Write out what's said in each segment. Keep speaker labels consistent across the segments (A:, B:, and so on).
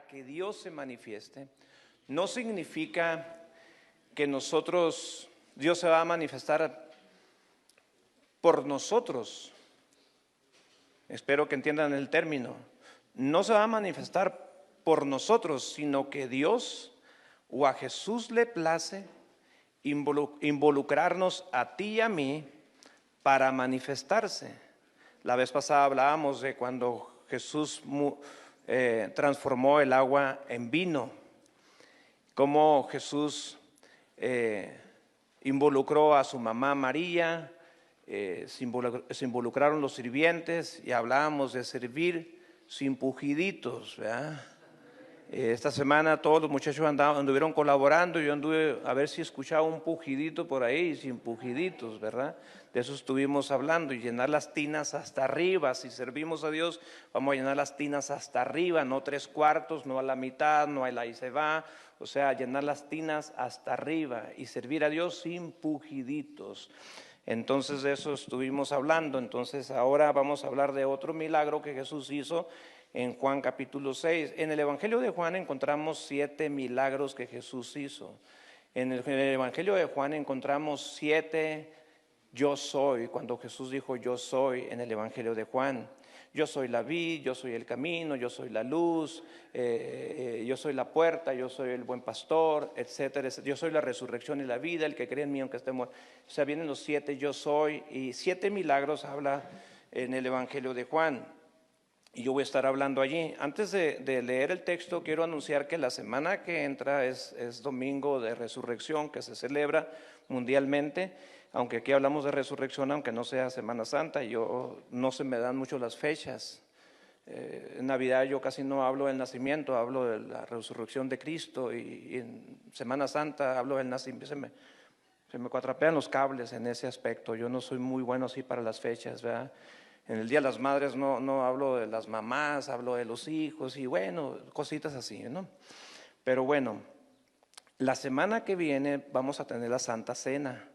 A: para que Dios se manifieste, no significa que Dios se va a manifestar por nosotros. Espero que entiendan el término. No se va a manifestar por nosotros, sino que Dios o a Jesús le place involucrarnos a ti y a mí para manifestarse. La vez pasada hablábamos de cuando Jesús transformó el agua en vino, cómo Jesús involucró a su mamá María, se involucraron los sirvientes y hablábamos de servir sin pujiditos, ¿verdad? Esta semana todos los muchachos anduvieron colaborando y yo anduve a ver si escuchaba un pujidito por ahí, sin pujiditos, ¿verdad? De eso estuvimos hablando, y llenar las tinas hasta arriba. Si servimos a Dios, vamos a llenar las tinas hasta arriba, no 3/4, no a la mitad, no a la y se va. O sea, llenar las tinas hasta arriba y servir a Dios sin pujiditos. Entonces de eso estuvimos hablando. Entonces ahora vamos a hablar de otro milagro que Jesús hizo en Juan capítulo 6. En el Evangelio de Juan encontramos 7 milagros que Jesús hizo. En el Evangelio de Juan encontramos 7 yo soy, cuando Jesús dijo yo soy en el Evangelio de Juan. Yo soy la vid, yo soy el camino, yo soy la luz, yo soy la puerta, yo soy el buen pastor, etcétera, etcétera. Yo soy la resurrección y la vida, el que cree en mí aunque esté muerto. O sea, vienen los 7 yo soy, y 7 milagros habla en el Evangelio de Juan. Y yo voy a estar hablando allí. Antes de leer el texto, quiero anunciar que la semana que entra es Domingo de Resurrección, que se celebra mundialmente. Aunque aquí hablamos de resurrección, aunque no sea Semana Santa, no se me dan mucho las fechas. En Navidad yo casi no hablo del nacimiento, hablo de la resurrección de Cristo, y en Semana Santa hablo del nacimiento. Se me cuatrapean los cables en ese aspecto. Yo no soy muy bueno así para las fechas, ¿verdad? En el Día de las Madres no hablo de las mamás, hablo de los hijos y bueno, cositas así, ¿no? Pero bueno, la semana que viene vamos a tener la Santa Cena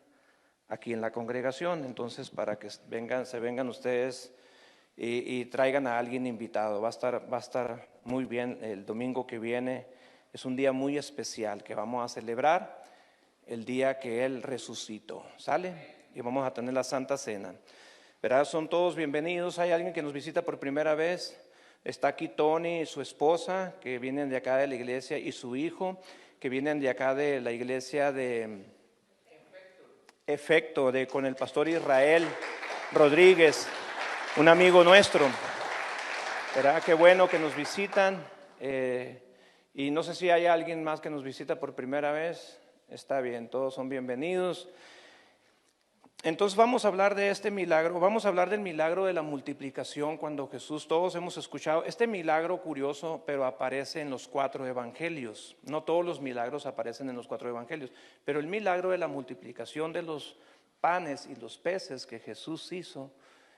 A: aquí en la congregación. Entonces, para que se vengan ustedes y traigan a alguien invitado. Va a estar muy bien el domingo que viene. Es un día muy especial que vamos a celebrar, el día que Él resucitó, ¿sale? Y vamos a tener la Santa Cena. ¿Verdad? Son todos bienvenidos. Hay alguien que nos visita por primera vez. Está aquí Tony y su esposa, que vienen de acá de la iglesia, y su hijo, que vienen de acá de la iglesia de Efecto, con el pastor Israel Rodríguez, un amigo nuestro. ¿Verdad? Qué bueno que nos visitan. Y no sé si hay alguien más que nos visita por primera vez. Está bien, todos son bienvenidos. Entonces vamos a hablar de este milagro, vamos a hablar del milagro de la multiplicación. Cuando Jesús, todos hemos escuchado este milagro curioso, pero aparece en los 4 evangelios. No todos los milagros aparecen en los 4 evangelios, pero el milagro de la multiplicación de los panes y los peces que Jesús hizo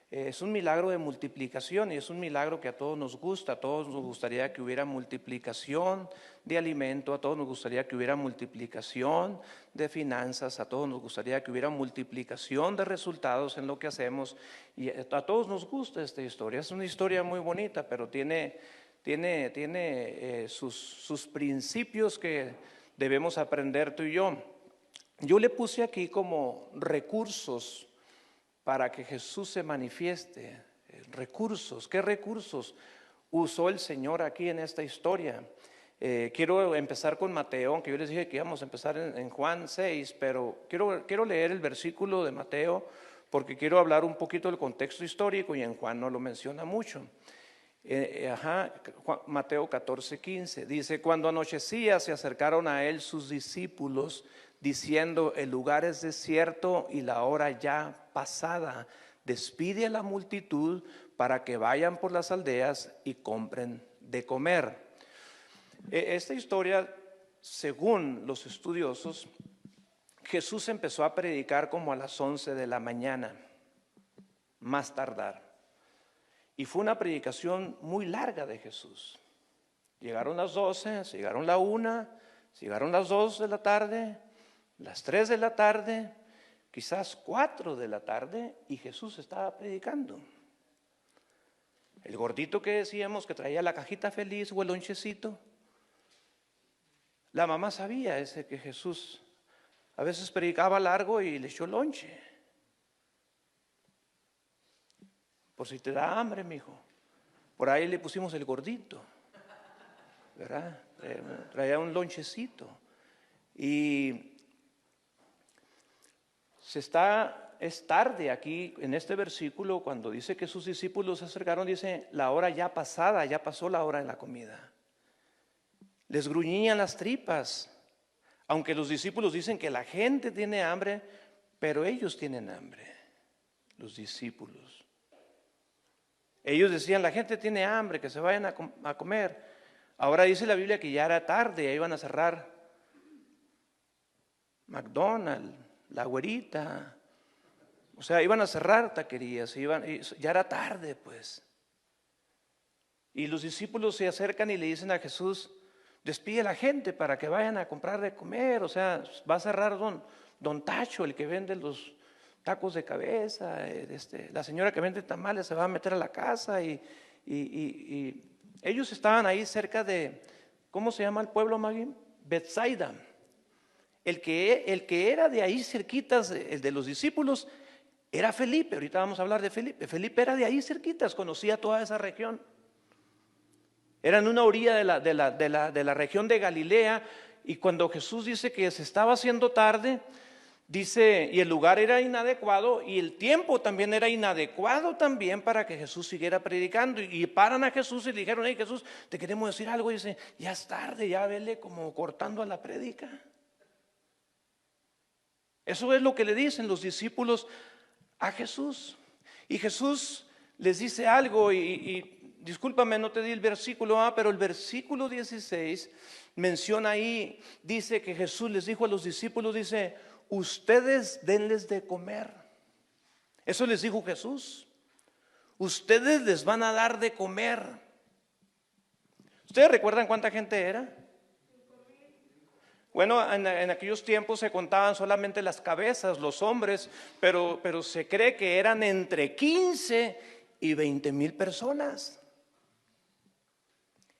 A: es un milagro de multiplicación, y es un milagro que a todos nos gusta. A todos nos gustaría que hubiera multiplicación de alimento, a todos nos gustaría que hubiera multiplicación de finanzas, a todos nos gustaría que hubiera multiplicación de resultados en lo que hacemos, y a todos nos gusta esta historia. Es una historia muy bonita, pero tiene sus principios que debemos aprender tú y yo. Yo le puse aquí como recursos para que Jesús se manifieste. Recursos, ¿qué recursos usó el Señor aquí en esta historia? Quiero empezar con Mateo, aunque yo les dije que íbamos a empezar en Juan 6, pero quiero leer el versículo de Mateo, porque quiero hablar un poquito del contexto histórico, y en Juan no lo menciona mucho. Mateo 14:15 dice: cuando anochecía se acercaron a él sus discípulos diciendo: el lugar es desierto y la hora ya pasada, despide a la multitud para que vayan por las aldeas y compren de comer. Esta historia, según los estudiosos, Jesús empezó a predicar como a las 11 de la mañana, más tardar. Y fue una predicación muy larga de Jesús. Llegaron las 12, llegaron la 1, llegaron las 2 de la tarde, las 3 de la tarde, quizás 4 de la tarde, y Jesús estaba predicando. El gordito que decíamos que traía la cajita feliz o el lonchecito, La mamá sabía que Jesús a veces predicaba largo y le echó lonche. Por si te da hambre, mijo. Por ahí le pusimos el gordito, ¿verdad? Traía un lonchecito. Y es tarde aquí en este versículo cuando dice que sus discípulos se acercaron, dice la hora ya pasada, ya pasó la hora de la comida. Les gruñían las tripas, aunque los discípulos dicen que la gente tiene hambre, pero ellos tienen hambre, los discípulos. Ellos decían, la gente tiene hambre, que se vayan a comer. Ahora dice la Biblia que ya era tarde, ya iban a cerrar McDonald's, La Güerita, o sea, iban a cerrar taquerías, ya era tarde pues. Y los discípulos se acercan y le dicen a Jesús, despide a la gente para que vayan a comprar de comer, o sea, va a cerrar don Tacho, el que vende los tacos de cabeza, la señora que vende tamales se va a meter a la casa y ellos estaban ahí cerca de, ¿cómo se llama el pueblo, Maggie? Bethsaida. El que era de ahí cerquitas, el de los discípulos, era Felipe. Ahorita vamos a hablar de Felipe. Felipe era de ahí cerquitas, conocía toda esa región. Era en una orilla de la región de Galilea. Y cuando Jesús dice que se estaba haciendo tarde, dice, y el lugar era inadecuado y el tiempo también era inadecuado también para que Jesús siguiera predicando. Y paran a Jesús y le dijeron, hey Jesús, te queremos decir algo. Y dice, ya es tarde, ya vele como cortando a la prédica. Eso es lo que le dicen los discípulos a Jesús. Y Jesús les dice algo y discúlpame, no te di el versículo, pero el versículo 16 menciona ahí, dice que Jesús les dijo a los discípulos, dice, ustedes denles de comer. Eso les dijo Jesús. Ustedes les van a dar de comer. ¿Ustedes recuerdan cuánta gente era? Bueno, en aquellos tiempos se contaban solamente las cabezas, los hombres, pero se cree que eran entre 15 y 20,000 personas.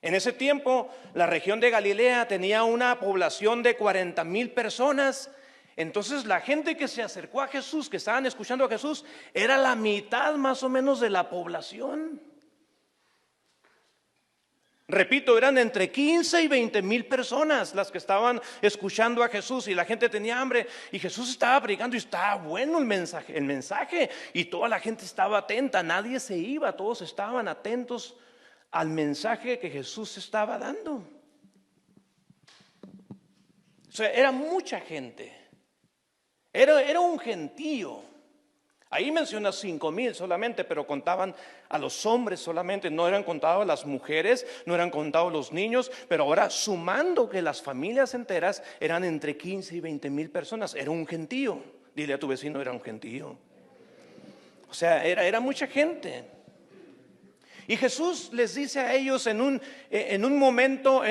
A: En ese tiempo, la región de Galilea tenía una población de 40,000 personas. Entonces, la gente que se acercó a Jesús, que estaban escuchando a Jesús, era la mitad más o menos de la población. Repito, eran entre 15 y 20,000 personas las que estaban escuchando a Jesús y la gente tenía hambre y Jesús estaba predicando y estaba bueno el mensaje y toda la gente estaba atenta, nadie se iba, todos estaban atentos al mensaje que Jesús estaba dando. O sea, era mucha gente, era un gentío. Ahí menciona 5,000 solamente, pero contaban a los hombres solamente, no eran contados las mujeres, no eran contados los niños, pero ahora sumando que las familias enteras eran entre 15 y 20,000 personas, era un gentío. Dile a tu vecino, era un gentío. O sea, era mucha gente. Y Jesús les dice a ellos en un momento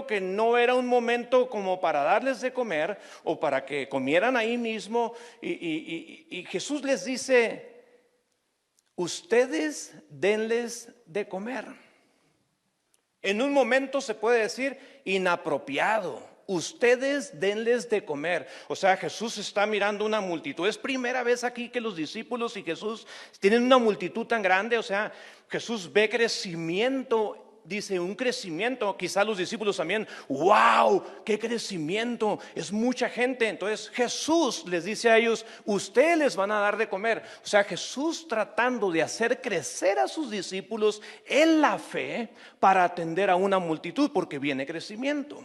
A: que no era un momento como para darles de comer o para que comieran ahí mismo. Y Jesús les dice, ustedes denles de comer. En un momento se puede decir inapropiado. Ustedes denles de comer. O sea, Jesús está mirando una multitud. Es primera vez aquí que los discípulos y Jesús tienen una multitud tan grande. O sea, Jesús ve crecimiento, dice un crecimiento. Quizá los discípulos también, wow, qué crecimiento, es mucha gente. Entonces Jesús les dice a ellos, ustedes les van a dar de comer. O sea, Jesús tratando de hacer crecer a sus discípulos en la fe para atender a una multitud, porque viene crecimiento.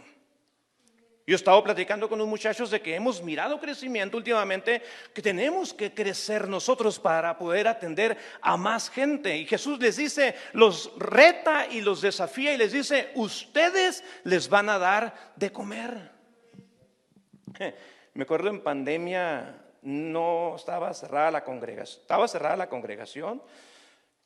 A: Yo he estado platicando con los muchachos de que hemos mirado crecimiento últimamente, que tenemos que crecer nosotros para poder atender a más gente. Y Jesús les dice, los reta y los desafía y les dice, ustedes les van a dar de comer. Me acuerdo en pandemia no estaba cerrada la congregación, estaba cerrada la congregación,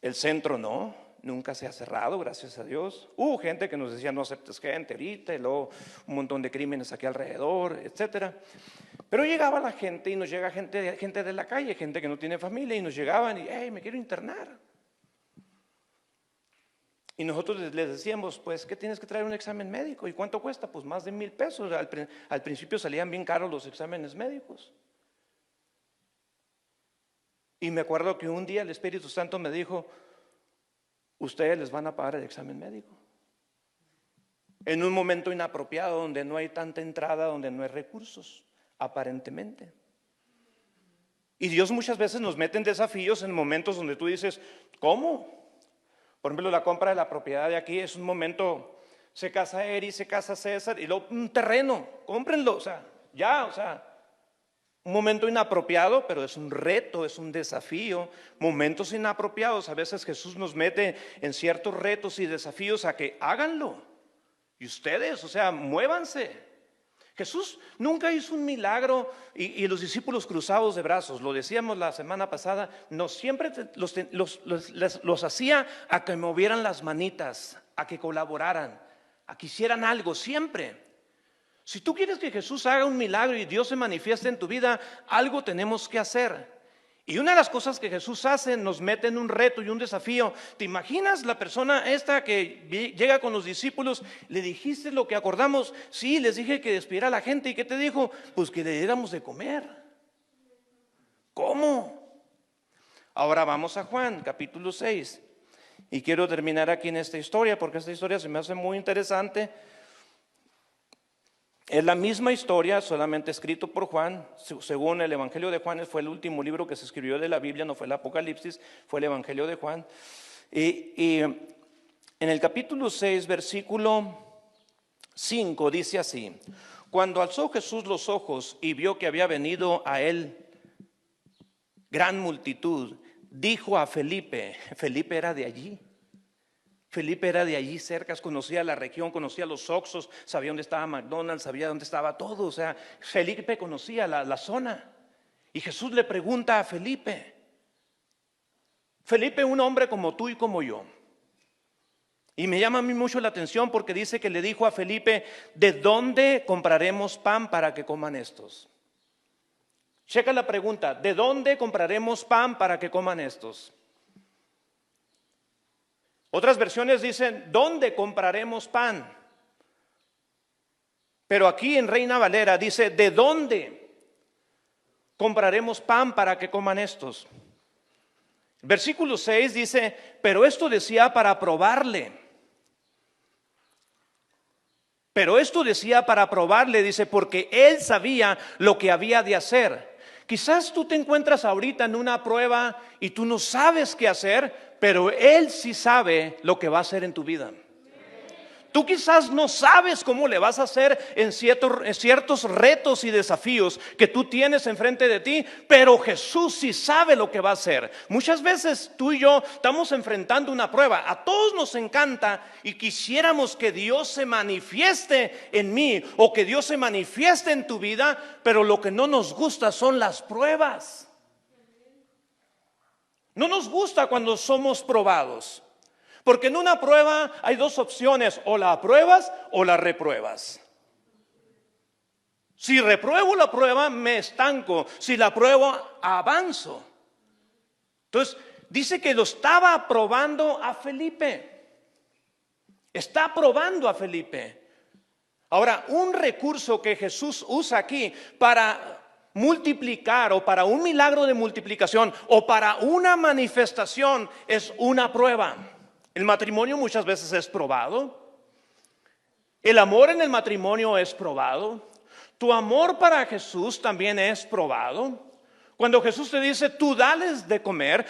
A: el centro no. Nunca se ha cerrado, gracias a Dios. Hubo gente que nos decía no aceptes gente ahorita, y luego un montón de crímenes aquí alrededor, etcétera. Pero llegaba la gente y nos llega gente de la calle, gente que no tiene familia, y nos llegaban y hey, me quiero internar. Y nosotros les decíamos, pues, ¿qué tienes que traer un examen médico? ¿Y cuánto cuesta? Pues más de 1,000 pesos. Al principio salían bien caros los exámenes médicos. Y me acuerdo que un día el Espíritu Santo me dijo, ustedes les van a pagar el examen médico. En un momento inapropiado, donde no hay tanta entrada, donde no hay recursos, aparentemente. Y Dios muchas veces nos mete en desafíos en momentos donde tú dices, ¿cómo? Por ejemplo, la compra de la propiedad de aquí es un momento, se casa Eri, se casa César, y luego un terreno, cómprenlo, un momento inapropiado, pero es un reto, es un desafío. Momentos inapropiados, a veces Jesús nos mete en ciertos retos y desafíos a que háganlo. Y ustedes, muévanse. Jesús nunca hizo un milagro y los discípulos cruzados de brazos, lo decíamos la semana pasada, siempre los hacía a que movieran las manitas, a que colaboraran, a que hicieran algo, siempre. Si tú quieres que Jesús haga un milagro y Dios se manifieste en tu vida, algo tenemos que hacer. Y una de las cosas que Jesús hace, nos mete en un reto y un desafío. ¿Te imaginas la persona esta que llega con los discípulos? ¿Le dijiste lo que acordamos? Sí, les dije que despidiera a la gente. ¿Y qué te dijo? Pues que le diéramos de comer. ¿Cómo? Ahora vamos a Juan, capítulo 6. Y quiero terminar aquí en esta historia, porque esta historia se me hace muy interesante. Es la misma historia, solamente escrito por Juan. Según el Evangelio de Juan, fue el último libro que se escribió de la Biblia, no fue el Apocalipsis, fue el Evangelio de Juan. Y en el capítulo 6, versículo 5, dice así: cuando alzó Jesús los ojos y vio que había venido a él gran multitud, dijo a Felipe. Felipe era de allí. Felipe era de allí cerca, conocía la región, conocía los Oxxos, sabía dónde estaba McDonald's, sabía dónde estaba todo. Felipe conocía la zona. Y Jesús le pregunta a Felipe, un hombre como tú y como yo. Y me llama a mí mucho la atención porque dice que le dijo a Felipe, ¿de dónde compraremos pan para que coman estos? Checa la pregunta, ¿de dónde compraremos pan para que coman estos? Otras versiones dicen, ¿dónde compraremos pan? Pero aquí en Reina Valera dice, ¿de dónde compraremos pan para que coman estos? Versículo 6 dice, pero esto decía para probarle. Dice, porque él sabía lo que había de hacer. Quizás tú te encuentras ahorita en una prueba y tú no sabes qué hacer, pero Él sí sabe lo que va a hacer en tu vida. Tú quizás no sabes cómo le vas a hacer en ciertos retos y desafíos que tú tienes enfrente de ti, pero Jesús sí sabe lo que va a hacer. Muchas veces tú y yo estamos enfrentando una prueba. A todos nos encanta y quisiéramos que Dios se manifieste en mí o que Dios se manifieste en tu vida, pero lo que no nos gusta son las pruebas. No nos gusta cuando somos probados. Porque en una prueba hay dos opciones, o la apruebas o la repruebas. Si repruebo la prueba, me estanco. Si la apruebo, avanzo. Entonces, dice que lo estaba probando a Felipe. Está probando a Felipe. Ahora, un recurso que Jesús usa aquí para multiplicar o para un milagro de multiplicación o para una manifestación es una prueba. El matrimonio muchas veces es probado. El amor en el matrimonio es probado. Tu amor para Jesús también es probado. Cuando Jesús te dice, tú dales de comer,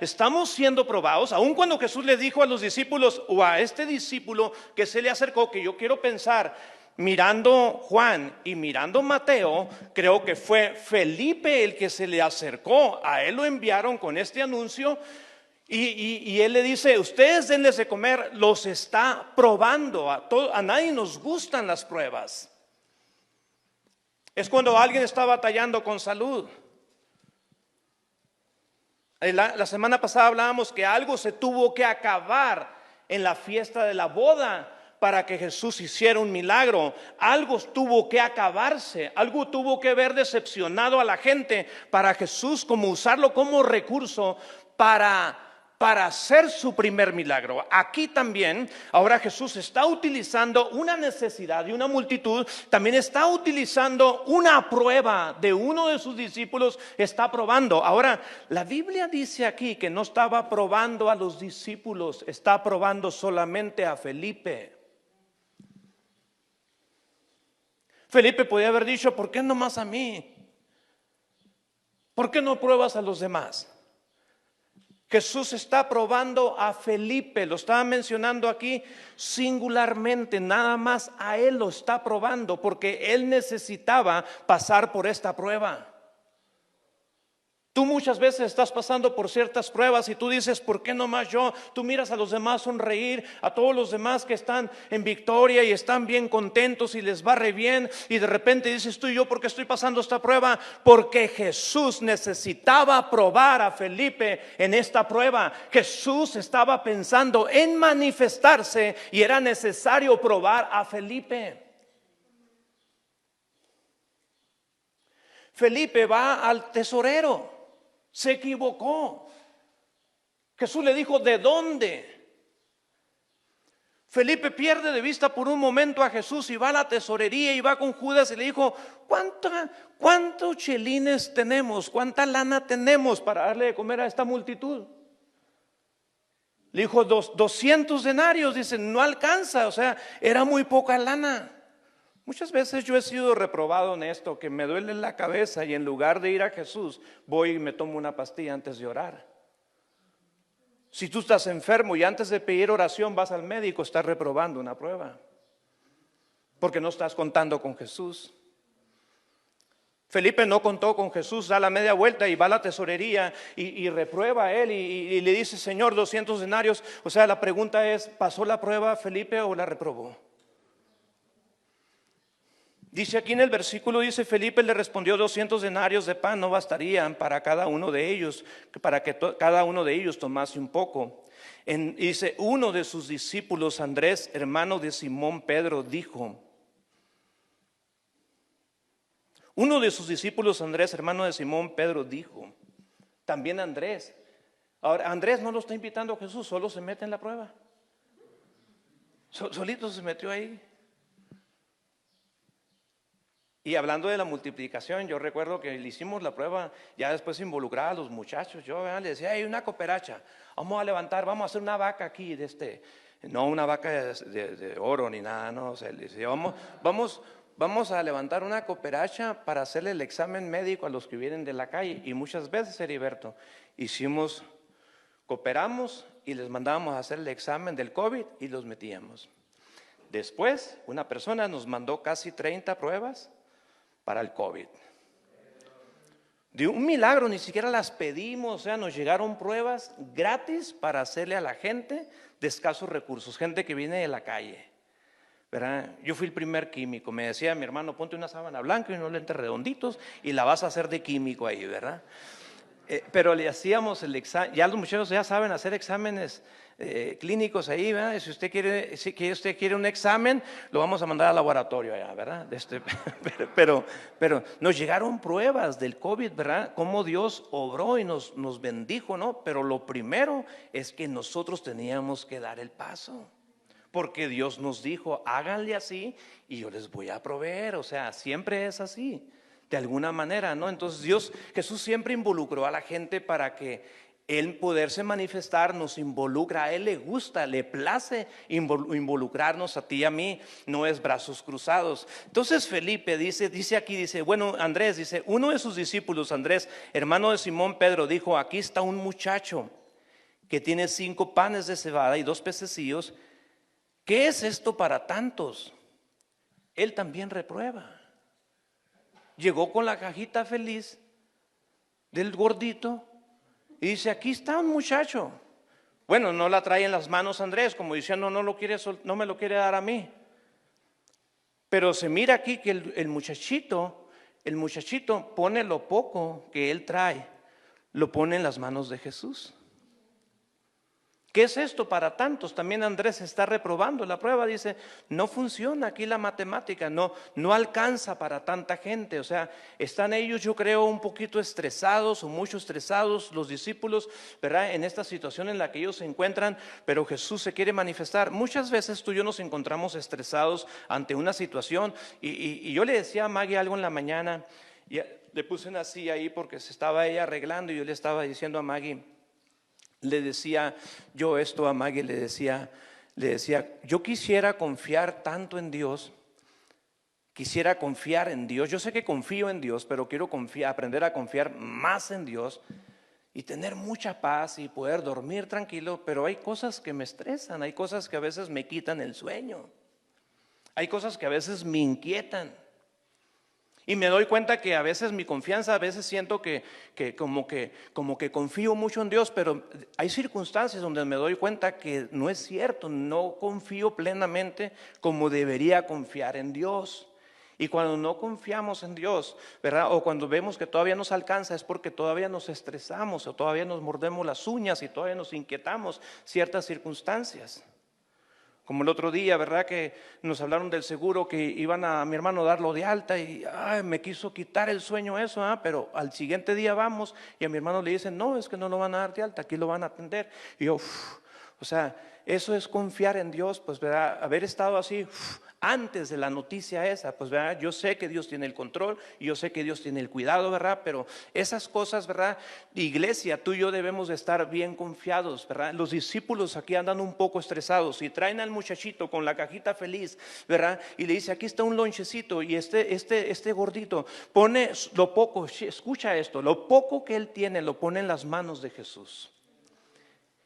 A: estamos siendo probados. Aun cuando Jesús le dijo a los discípulos o a este discípulo que se le acercó, que yo quiero pensar, mirando Juan y mirando Mateo, creo que fue Felipe el que se le acercó. A él lo enviaron con este anuncio. Y él le dice, ustedes denles de comer, los está probando. A nadie nos gustan las pruebas. Es cuando alguien está batallando con salud. La semana pasada hablábamos que algo se tuvo que acabar en la fiesta de la boda para que Jesús hiciera un milagro. Algo tuvo que acabarse, algo tuvo que haber decepcionado a la gente para Jesús como usarlo como recurso para para hacer su primer milagro. Aquí también, ahora Jesús está utilizando una necesidad de una multitud, también está utilizando una prueba de uno de sus discípulos, está probando. Ahora, la Biblia dice aquí que no estaba probando a los discípulos, está probando solamente a Felipe. Felipe podía haber dicho, ¿por qué nomás a mí? ¿Por qué no pruebas a los demás? Jesús está probando a Felipe, lo estaba mencionando aquí singularmente, nada más a él lo está probando porque él necesitaba pasar por esta prueba. Tú muchas veces estás pasando por ciertas pruebas y tú dices, ¿por qué no más yo? Tú miras a los demás sonreír, a todos los demás que están en victoria y están bien contentos y les va re bien, y de repente dices tú, ¿y yo por qué estoy pasando esta prueba? Porque Jesús necesitaba probar a Felipe en esta prueba. Jesús estaba pensando en manifestarse y era necesario probar a Felipe. Felipe va al tesorero. Se equivocó. Jesús le dijo, ¿de dónde? Felipe pierde de vista por un momento a Jesús y va a la tesorería y va con Judas y le dijo, ¿cuántos chelines tenemos? ¿Cuánta lana tenemos para darle de comer a esta multitud? Le dijo, 200 denarios. Dice, no alcanza, o sea, era muy poca lana. Muchas veces yo he sido reprobado en esto, que me duele la cabeza y en lugar de ir a Jesús, voy y me tomo una pastilla antes de orar. Si tú estás enfermo y antes de pedir oración vas al médico, estás reprobando una prueba, porque no estás contando con Jesús. Felipe no contó con Jesús, da la media vuelta y va a la tesorería y reprueba a él y le dice, Señor, 200 denarios. O sea, la pregunta es, ¿pasó la prueba Felipe o la reprobó? Dice aquí en el versículo, dice, Felipe le respondió, 200 denarios de pan no bastarían para cada uno de ellos, para que cada uno de ellos tomase un poco. Dice, uno de sus discípulos, Andrés, hermano de Simón Pedro, dijo, uno de sus discípulos, Andrés, hermano de Simón Pedro, dijo, también Andrés. Ahora, Andrés no lo está invitando a Jesús, solo se mete en la prueba. Solito se metió ahí. Y hablando de la multiplicación, yo recuerdo que le hicimos la prueba, ya después involucraba a los muchachos. Yo le decía, hay una cooperacha, vamos a levantar, vamos a hacer una vaca aquí no una vaca de oro ni nada, no. O sea, le decía, vamos a levantar una cooperacha para hacerle el examen médico a los que vienen de la calle. Y muchas veces, Heriberto, cooperamos y les mandábamos a hacer el examen del COVID y los metíamos. Después, una persona nos mandó casi 30 pruebas para el COVID. De un milagro, ni siquiera las pedimos, o sea, nos llegaron pruebas gratis para hacerle a la gente de escasos recursos, gente que viene de la calle, ¿verdad? Yo fui el primer químico, me decía mi hermano, ponte una sábana blanca y unos lentes redonditos y la vas a hacer de químico ahí, ¿verdad? Pero le hacíamos el examen, ya los muchachos ya saben hacer exámenes clínicos ahí, ¿verdad? Si usted quiere un examen, lo vamos a mandar al laboratorio allá, ¿verdad? Pero nos llegaron pruebas del COVID, ¿verdad? Cómo Dios obró y nos bendijo, ¿no? Pero lo primero es que nosotros teníamos que dar el paso, porque Dios nos dijo, háganle así y yo les voy a proveer. O sea, siempre es así, de alguna manera, ¿no? Entonces Jesús siempre involucró a la gente para que Él poderse manifestar, nos involucra. A Él le gusta, le place involucrarnos a ti y a mí, no es brazos cruzados. Entonces Felipe dice aquí, bueno, Andrés, dice, uno de sus discípulos, Andrés, hermano de Simón Pedro, dijo, aquí está un muchacho que tiene 5 panes de cebada y 2 pececillos. ¿Qué es esto para tantos? Él también reprueba. Llegó con la cajita feliz del gordito y dice, aquí está un muchacho. Bueno, no la trae en las manos Andrés, como diciendo, no me lo quiere dar a mí. Pero se mira aquí que el muchachito pone lo poco que él trae, lo pone en las manos de Jesús. ¿Qué es esto para tantos? También Andrés está reprobando la prueba, dice, no funciona aquí la matemática, no alcanza para tanta gente. O sea, están ellos, yo creo, un poquito estresados o mucho estresados los discípulos, ¿verdad? En esta situación en la que ellos se encuentran, pero Jesús se quiere manifestar. Muchas veces tú y yo nos encontramos estresados ante una situación y yo le decía a Maggie algo en la mañana y le puse una silla ahí porque se estaba ella arreglando y yo le estaba diciendo a Maggie, le decía yo esto a Maggie, le decía, yo quisiera confiar tanto en Dios, quisiera confiar en Dios. Yo sé que confío en Dios, pero quiero aprender a confiar más en Dios y tener mucha paz y poder dormir tranquilo, pero hay cosas que me estresan, hay cosas que a veces me quitan el sueño, hay cosas que a veces me inquietan. Y me doy cuenta que a veces mi confianza, a veces siento que como que confío mucho en Dios, pero hay circunstancias donde me doy cuenta que no es cierto, no confío plenamente como debería confiar en Dios. Y cuando no confiamos en Dios, ¿verdad? O cuando vemos que todavía nos alcanza, es porque todavía nos estresamos o todavía nos mordemos las uñas y todavía nos inquietamos ciertas circunstancias. Como el otro día, ¿verdad? Que nos hablaron del seguro, que iban a mi hermano darlo de alta y me quiso quitar el sueño eso, pero al siguiente día vamos y a mi hermano le dicen, no, es que no lo van a dar de alta, aquí lo van a atender. Y yo, o sea, eso es confiar en Dios, pues, ¿verdad? Haber estado así antes de la noticia esa, pues, ¿verdad? Yo sé que Dios tiene el control y yo sé que Dios tiene el cuidado, ¿verdad? Pero esas cosas, ¿verdad? Iglesia, tú y yo debemos de estar bien confiados, ¿verdad? Los discípulos aquí andan un poco estresados y traen al muchachito con la cajita feliz, ¿verdad? Y le dice, aquí está un lonchecito y este gordito pone lo poco, escucha esto, lo poco que él tiene lo pone en las manos de Jesús.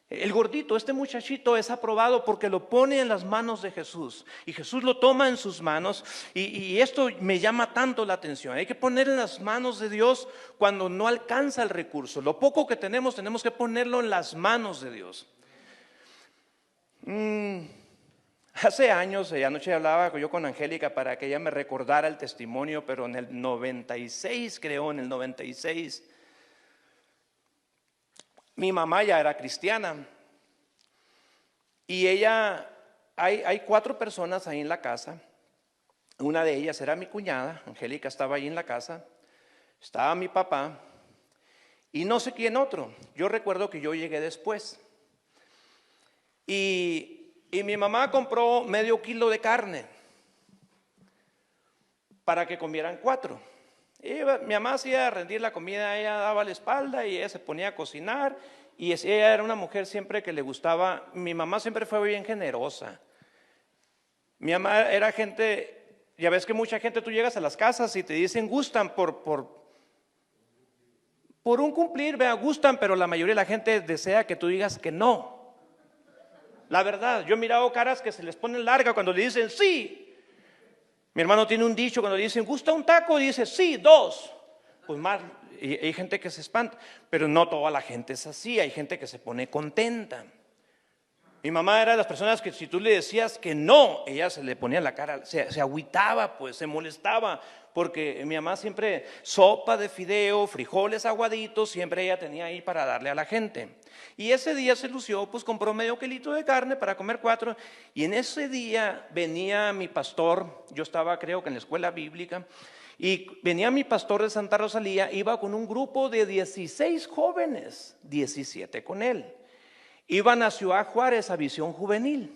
A: El gordito, este muchachito es aprobado porque lo pone en las manos de Jesús y Jesús lo toma en sus manos y esto me llama tanto la atención. Hay que poner en las manos de Dios cuando no alcanza el recurso. Lo poco que tenemos que ponerlo en las manos de Dios. Hace años, anoche hablaba yo con Angélica para que ella me recordara el testimonio, pero en el 96, creo, en el 96, mi mamá ya era cristiana y ella, hay 4 personas ahí en la casa. Una de ellas era mi cuñada, Angélica estaba ahí en la casa, estaba mi papá y no sé quién otro. Yo recuerdo que yo llegué después y mi mamá compró medio kilo de carne para que comieran 4. Mi mamá hacía rendir la comida, ella daba la espalda y ella se ponía a cocinar y ella era una mujer siempre que le gustaba. Mi mamá siempre fue bien generosa. Mi mamá era gente, ya ves que mucha gente, tú llegas a las casas y te dicen gustan por un cumplir, vea, gustan, pero la mayoría de la gente desea que tú digas que no. La verdad, yo he mirado caras que se les ponen larga cuando le dicen sí. Mi hermano tiene un dicho, cuando le dicen, ¿gusta un taco? Y dice, sí, 2. Pues más, y hay gente que se espanta, pero no toda la gente es así, hay gente que se pone contenta. Mi mamá era de las personas que si tú le decías que no, ella se le ponía en la cara, se agüitaba, pues se molestaba, porque mi mamá siempre sopa de fideo, frijoles aguaditos, siempre ella tenía ahí para darle a la gente. Y ese día se lució, pues compró medio kilito de carne para comer 4. Y en ese día venía mi pastor, yo estaba creo que en la escuela bíblica, y venía mi pastor de Santa Rosalía, iba con un grupo de 16 jóvenes, 17 con él. Iban a Ciudad Juárez a Visión Juvenil.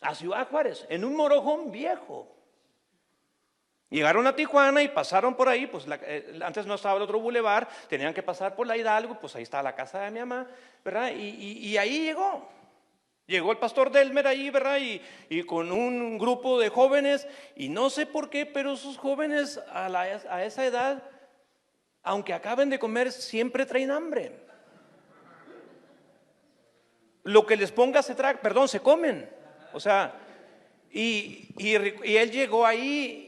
A: A Ciudad Juárez, en un motorhome viejo. Llegaron a Tijuana y pasaron por ahí, pues antes no estaba el otro bulevar, tenían que pasar por la Hidalgo, pues ahí está la casa de mi mamá, ¿verdad? Y ahí llegó el pastor Delmer ahí, ¿verdad? Y con un grupo de jóvenes, y no sé por qué, pero esos jóvenes a esa edad, aunque acaben de comer, siempre traen hambre. Lo que les ponga se comen. O sea, y él llegó ahí.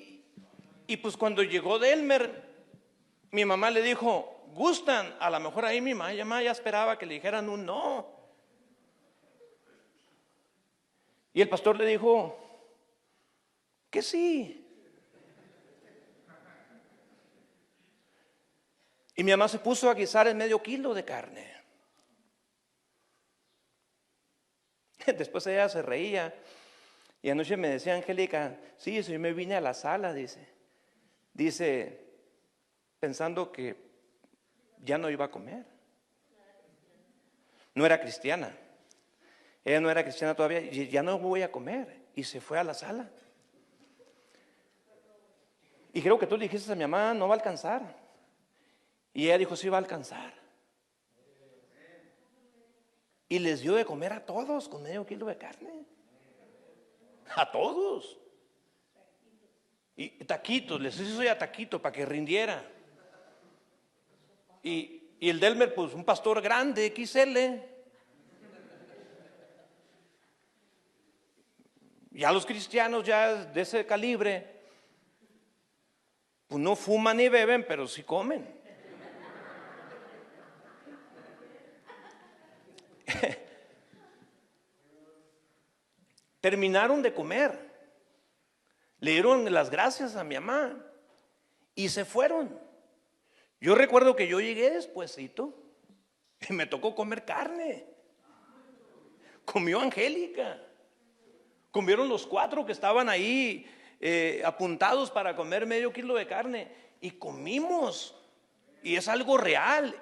A: Y pues cuando llegó Delmer, mi mamá le dijo, ¿gustan? A lo mejor ahí mi mamá ya esperaba que le dijeran un no. Y el pastor le dijo que sí. Y mi mamá se puso a guisar el medio kilo de carne. Después ella se reía y anoche me decía, Angélica, sí, eso, yo me vine a la sala, dice, pensando que ya no iba a comer. No era cristiana. Ella no era cristiana todavía, y ya no voy a comer. Y se fue a la sala. Y creo que tú le dijiste a mi mamá, no va a alcanzar. Y ella dijo, sí va a alcanzar. Y les dio de comer a todos con medio kilo de carne. A todos. Y taquitos, les hizo ya taquito para que rindiera. Y el Delmer, pues un pastor grande, XL. Ya los cristianos ya de ese calibre, pues no fuman ni beben, pero sí comen. Terminaron de comer, le dieron las gracias a mi mamá y se fueron. Yo recuerdo que yo llegué despuesito y me tocó comer carne. Comió Angélica, comieron los 4 que estaban ahí apuntados para comer medio kilo de carne y comimos. Y es algo real.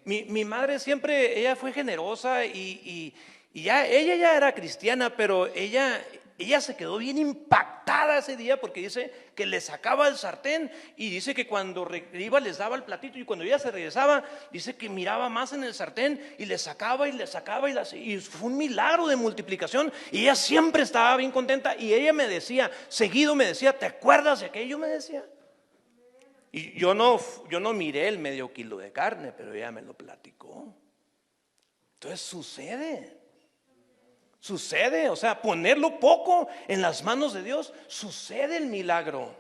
A: Mi madre siempre, ella fue generosa y ella ya era cristiana, pero ella se quedó bien impactada ese día porque dice que le sacaba el sartén y dice que cuando iba les daba el platito y cuando ella se regresaba, dice que miraba más en el sartén y le sacaba y fue un milagro de multiplicación y ella siempre estaba bien contenta y ella me decía, seguido me decía, ¿te acuerdas de aquello? Me decía. Y yo no miré el medio kilo de carne, pero ella me lo platicó. Entonces sucede, o sea, ponerlo poco en las manos de Dios, sucede el milagro.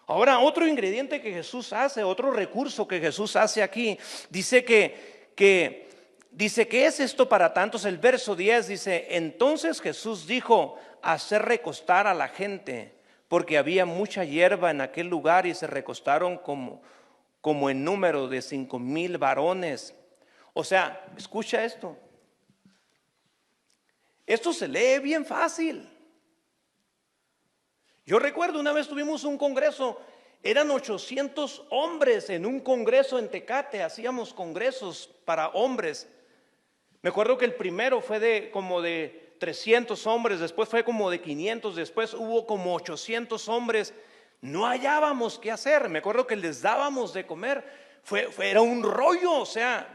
A: Ahora, otro ingrediente que Jesús hace, otro recurso que Jesús hace aquí, dice dice, ¿qué es esto para tantos? El verso 10 dice, entonces Jesús dijo, hacer recostar a la gente, porque había mucha hierba en aquel lugar y se recostaron como en número de 5,000 varones. O sea, escucha esto. Esto se lee bien fácil. Yo recuerdo una vez tuvimos un congreso, eran 800 hombres en un congreso en Tecate, hacíamos congresos para hombres. Me acuerdo que el primero fue como de 300 hombres, después fue como de 500, después hubo como 800 hombres. No hallábamos qué hacer, me acuerdo que les dábamos de comer, era un rollo, o sea,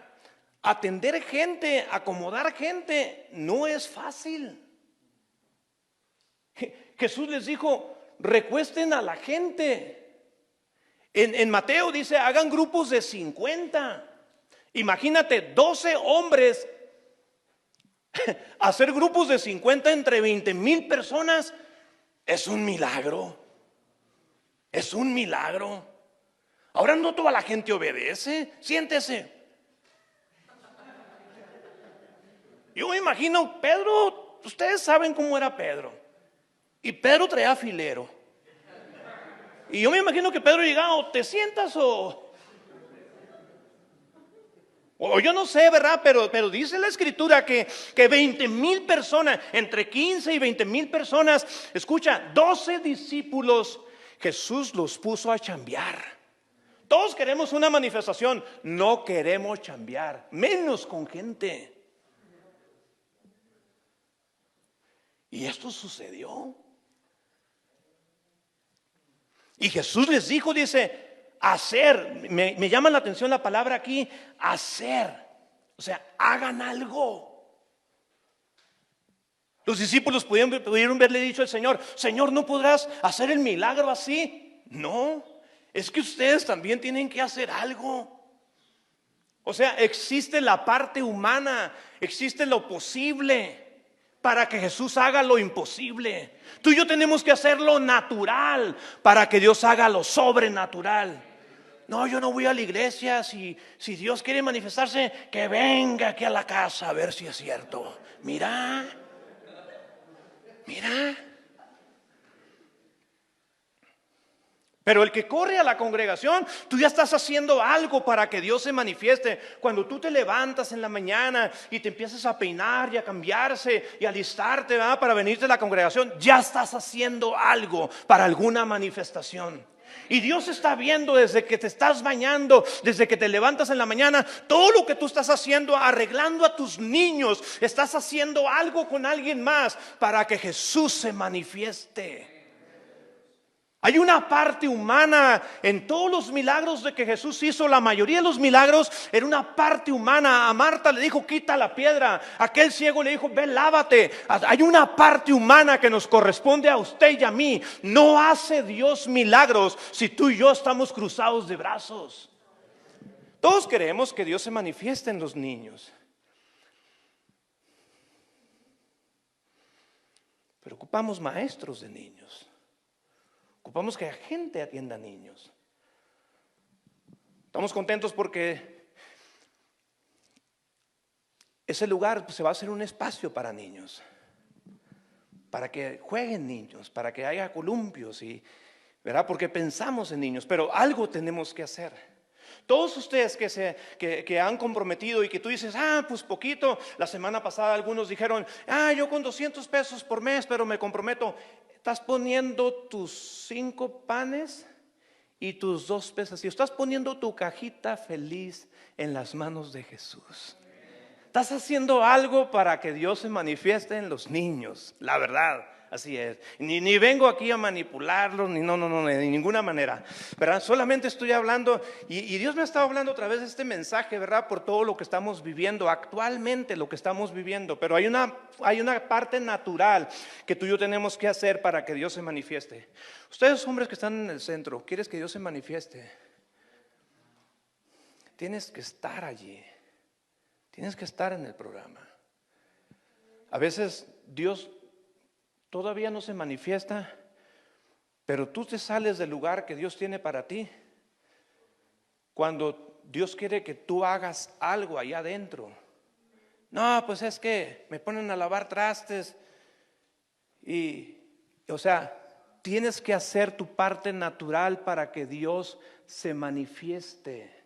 A: atender gente, acomodar gente, no es fácil. Jesús les dijo, recuesten a la gente. En Mateo dice, hagan grupos de 50. Imagínate, 12 hombres, hacer grupos de 50 entre 20,000 personas, es un milagro. Es un milagro. Ahora no toda la gente obedece, siéntese. Yo me imagino, Pedro, ustedes saben cómo era Pedro. Y Pedro traía filero. Y yo me imagino que Pedro llegaba, o te sientas o yo no sé, ¿verdad? Pero dice la escritura que 20,000 personas, entre 15 y 20,000 personas, escucha, 12 discípulos, Jesús los puso a chambear. Todos queremos una manifestación, no queremos chambear, menos con gente. Y esto sucedió. Y Jesús les dijo, dice, hacer. Me llama la atención la palabra aquí, hacer. O sea, hagan algo. Los discípulos pudieron haberle dicho al Señor, Señor, ¿no podrás hacer el milagro así? No, es que ustedes también tienen que hacer algo. O sea, existe la parte humana, existe lo posible para que Jesús haga lo imposible. Tú y yo tenemos que hacer lo natural para que Dios haga lo sobrenatural. No, yo no voy a la iglesia. Si Dios quiere manifestarse, que venga aquí a la casa a ver si es cierto. Mira. Pero el que corre a la congregación, tú ya estás haciendo algo para que Dios se manifieste. Cuando tú te levantas en la mañana y te empiezas a peinar y a cambiarse y a alistarte, ¿verdad?, para venirte a la congregación, ya estás haciendo algo para alguna manifestación. Y Dios está viendo desde que te estás bañando, desde que te levantas en la mañana, todo lo que tú estás haciendo, arreglando a tus niños, estás haciendo algo con alguien más para que Jesús se manifieste. Hay una parte humana en todos los milagros de que Jesús hizo. La mayoría de los milagros era una parte humana. A Marta le dijo, quita la piedra. A aquel ciego le dijo, ve, lávate. Hay una parte humana que nos corresponde a usted y a mí. No hace Dios milagros si tú y yo estamos cruzados de brazos. Todos queremos que Dios se manifieste en los niños, pero ocupamos maestros de niños. Ocupamos que la gente atienda a niños. Estamos contentos porque ese lugar se va a hacer un espacio para niños, para que jueguen niños, para que haya columpios, ¿verdad? Porque pensamos en niños, pero algo tenemos que hacer. Todos ustedes que han comprometido y que tú dices, pues poquito. La semana pasada algunos dijeron, yo con 200 pesos por mes, pero me comprometo. Estás poniendo tus 5 panes y tus 2 pesas. Y estás poniendo tu cajita feliz en las manos de Jesús. Estás haciendo algo para que Dios se manifieste en los niños. La verdad, así es. Ni vengo aquí a manipularlos, no, de ninguna manera, ¿verdad? Solamente estoy hablando, y Dios me ha estado hablando a través de este mensaje, ¿verdad? Por todo lo que estamos viviendo, actualmente lo que estamos viviendo. Pero hay una parte natural que tú y yo tenemos que hacer para que Dios se manifieste. Ustedes, hombres que están en el centro, ¿quieres que Dios se manifieste? Tienes que estar allí. Tienes que estar en el programa. A veces Dios todavía no se manifiesta, pero tú te sales del lugar que Dios tiene para ti cuando Dios quiere que tú hagas algo allá adentro. No, pues es que me ponen a lavar trastes tienes que hacer tu parte natural para que Dios se manifieste.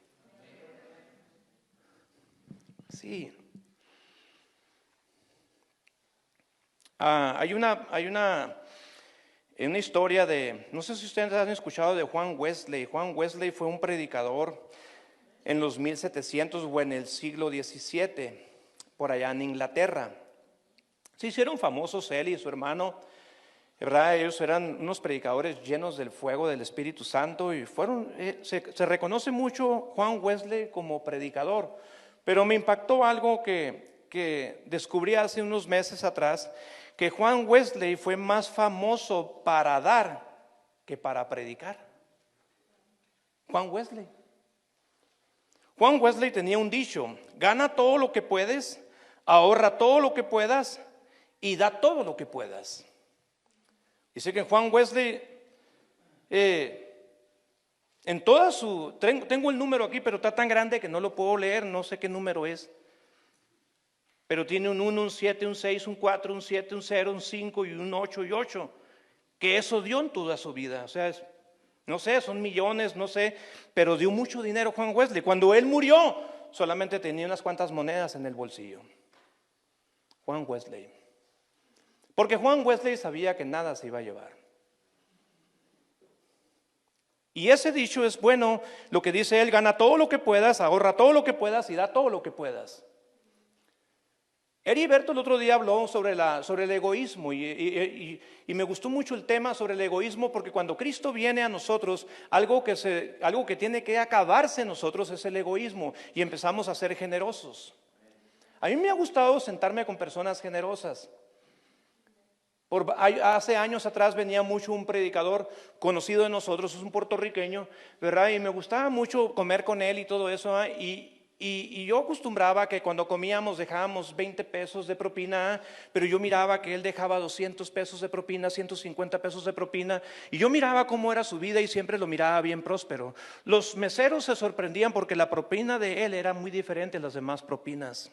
A: Sí. Hay una historia no sé si ustedes han escuchado de Juan Wesley. Juan Wesley fue un predicador en los 1700 o en el siglo XVII, por allá en Inglaterra. Se hicieron famosos él y su hermano, ¿verdad? Ellos eran unos predicadores llenos del fuego del Espíritu Santo y se reconoce mucho Juan Wesley como predicador. Pero me impactó algo que descubrí hace unos meses atrás, que Juan Wesley fue más famoso para dar que para predicar. Juan Wesley tenía un dicho: gana todo lo que puedes, ahorra todo lo que puedas y da todo lo que puedas. Dice que Juan Wesley, en toda tengo el número aquí, pero está tan grande que no lo puedo leer, no sé qué número es. Pero tiene un 1, un 7, un 6, un 4, un 7, un 0, un 5 y un 8 y 8. Que eso dio en toda su vida. O sea, no sé, son millones, no sé, pero dio mucho dinero Juan Wesley. Cuando él murió, solamente tenía unas cuantas monedas en el bolsillo. Juan Wesley. Porque Juan Wesley sabía que nada se iba a llevar. Y ese dicho es bueno, lo que dice él: gana todo lo que puedas, ahorra todo lo que puedas y da todo lo que puedas. Heriberto el otro día habló sobre el egoísmo y me gustó mucho el tema sobre el egoísmo, porque cuando Cristo viene a nosotros, algo que tiene que acabarse en nosotros es el egoísmo, y empezamos a ser generosos. A mí me ha gustado sentarme con personas generosas. Hace años atrás venía mucho un predicador conocido de nosotros, es un puertorriqueño, ¿verdad? Y me gustaba mucho comer con él y todo eso, ¿eh? Y yo acostumbraba que cuando comíamos dejábamos 20 pesos de propina, pero yo miraba que él dejaba 200 pesos de propina, 150 pesos de propina, y yo miraba cómo era su vida y siempre lo miraba bien próspero. Los meseros se sorprendían porque la propina de él era muy diferente a las demás propinas.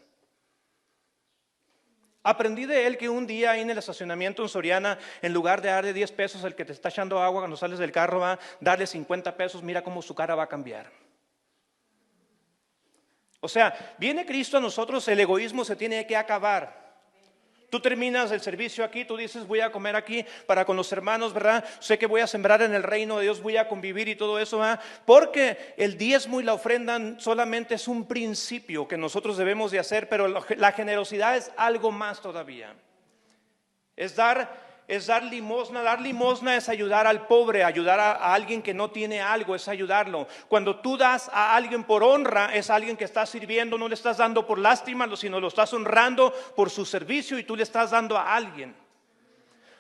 A: Aprendí de él que un día ahí en el estacionamiento en Soriana, en lugar de darle 10 pesos al que te está echando agua cuando sales del carro, va a darle 50 pesos, mira cómo su cara va a cambiar. O sea, viene Cristo a nosotros, el egoísmo se tiene que acabar. Tú terminas el servicio aquí, tú dices voy a comer aquí para con los hermanos, ¿verdad? Sé que voy a sembrar en el reino de Dios, voy a convivir y todo eso, ¿verdad? Porque el diezmo y la ofrenda solamente es un principio que nosotros debemos de hacer, pero la generosidad es algo más todavía. Es dar limosna. Dar limosna es ayudar al pobre, ayudar a alguien que no tiene algo, es ayudarlo. Cuando tú das a alguien por honra, es alguien que está sirviendo, no le estás dando por lástima, sino lo estás honrando por su servicio y tú le estás dando a alguien.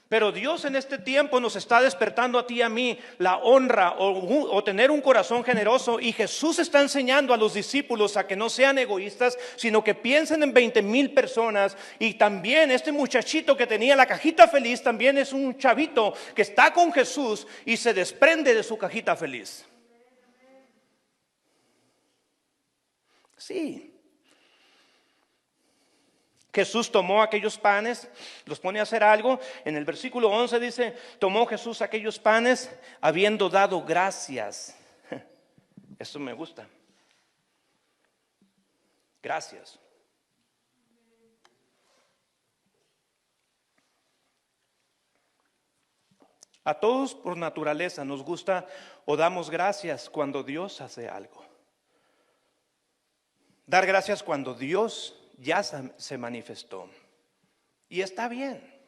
A: Pero Dios en este tiempo nos está despertando a ti y a mí la honra o tener un corazón generoso. Y Jesús está enseñando a los discípulos a que no sean egoístas, sino que piensen en 20,000 personas. Y también este muchachito que tenía la cajita feliz también es un chavito que está con Jesús y se desprende de su cajita feliz. Sí. Jesús tomó aquellos panes, los pone a hacer algo. En el versículo 11 dice, tomó Jesús aquellos panes habiendo dado gracias. Eso me gusta. Gracias. A todos por naturaleza nos gusta o damos gracias cuando Dios hace algo. Dar gracias cuando Dios ya se manifestó. Y está bien.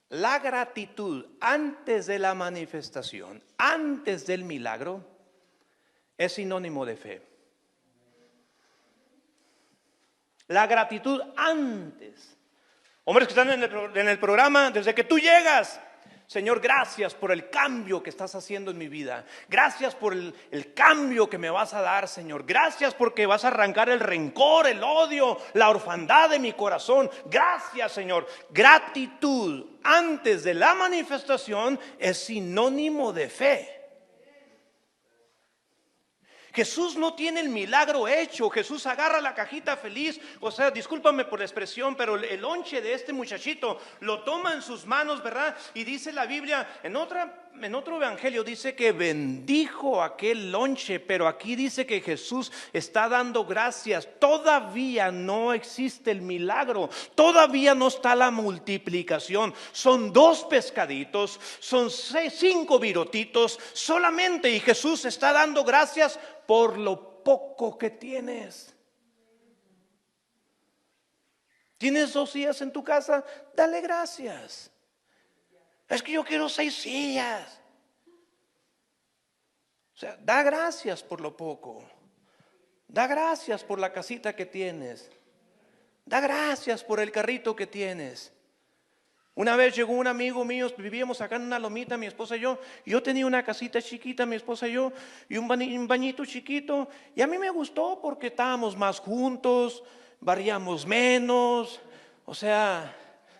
A: La gratitud antes de la manifestación, antes del milagro, es sinónimo de fe. La gratitud antes. Hombres que están en el programa, desde que tú llegas, Señor, gracias por el cambio que estás haciendo en mi vida. Gracias por el cambio que me vas a dar, Señor. Gracias porque vas a arrancar el rencor, el odio, la orfandad de mi corazón. Gracias, Señor. Gratitud antes de la manifestación es sinónimo de fe. Jesús no tiene el milagro hecho. Jesús agarra la cajita feliz. O sea, discúlpame por la expresión, pero el lonche de este muchachito lo toma en sus manos, ¿verdad? Y dice la Biblia, en otro evangelio dice que bendijo aquel lonche, pero aquí dice que Jesús está dando gracias. Todavía no existe el milagro, todavía no está la multiplicación. Son 2 pescaditos, son 5 virotitos solamente, y Jesús está dando gracias por lo poco que tienes. ¿Tienes 2 sillas en tu casa? Dale gracias. Es que yo quiero 6 sillas. O sea, da gracias por lo poco. Da gracias por la casita que tienes. Da gracias por el carrito que tienes. Una vez llegó un amigo mío, vivíamos acá en una lomita, mi esposa y yo. Yo tenía una casita chiquita, mi esposa y yo, y un bañito chiquito. Y a mí me gustó porque estábamos más juntos, barríamos menos. O sea,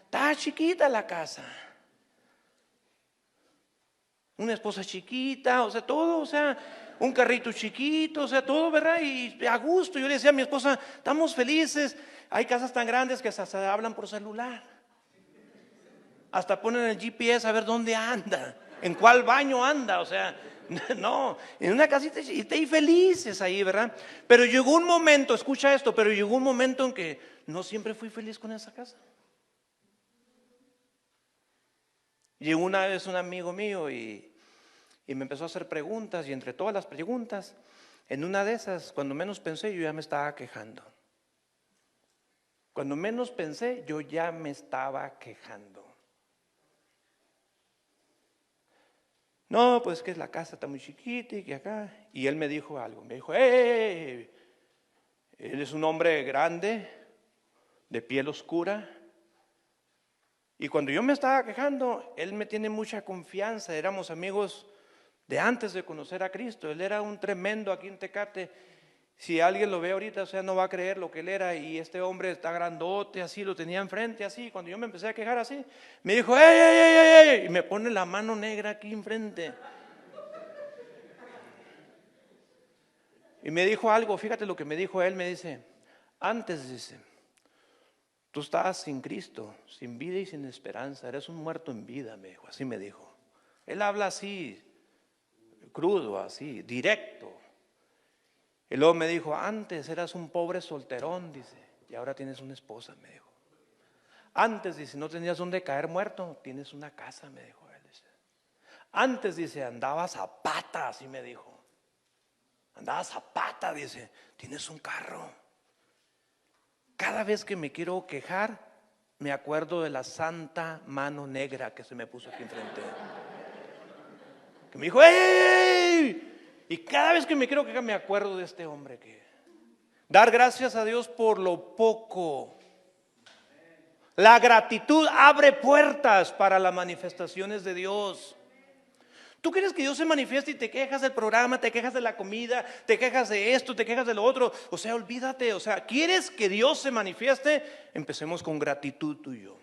A: estaba chiquita la casa. Una esposa chiquita, o sea, todo, o sea, un carrito chiquito, o sea, todo, ¿verdad? Y a gusto. Yo le decía a mi esposa, estamos felices. Hay casas tan grandes que hasta se hablan por celular. Hasta ponen el GPS a ver dónde anda, en cuál baño anda, o sea, no, en una casita y estáis felices ahí, ¿verdad? Pero llegó un momento, escucha esto, pero llegó un momento en que no siempre fui feliz con esa casa. Llegó una vez un amigo mío y me empezó a hacer preguntas, y entre todas las preguntas, en una de esas, cuando menos pensé, yo ya me estaba quejando. Cuando menos pensé, yo ya me estaba quejando. No, pues que la casa está muy chiquita y que acá. Y él me dijo algo, me dijo, él es un hombre grande, de piel oscura. Y cuando yo me estaba quejando, él me tiene mucha confianza. Éramos amigos de antes de conocer a Cristo. Él era un tremendo aquí en Tecate. Si alguien lo ve ahorita, o sea, no va a creer lo que él era. Y este hombre está grandote, así, lo tenía enfrente, así. Cuando yo me empecé a quejar así, me dijo, ¡ey! Y me pone la mano negra aquí enfrente. Y me dijo algo, fíjate lo que me dijo él, me dice, antes, dice, Tú estabas sin Cristo, sin vida y sin esperanza. Eres un muerto en vida, me dijo. Así me dijo. Él habla así, crudo, así, directo. Y luego me dijo, antes eras un pobre solterón, dice, y ahora tienes una esposa, me dijo. Antes, dice, no tenías donde caer muerto, tienes una casa, me dijo él. Dice. Antes, dice, andabas a pata, así me dijo. Andabas a pata, dice, tienes un carro. Cada vez que me quiero quejar, me acuerdo de la santa mano negra que se me puso aquí enfrente. Que me dijo, ¡ey! Y cada vez que me quiero quejar, me acuerdo de este hombre que dar gracias a Dios por lo poco. La gratitud abre puertas para las manifestaciones de Dios. Tú quieres que Dios se manifieste y te quejas del programa, te quejas de la comida, te quejas de esto, te quejas de lo otro. O sea, olvídate. O sea, ¿quieres que Dios se manifieste? Empecemos con gratitud tú y yo.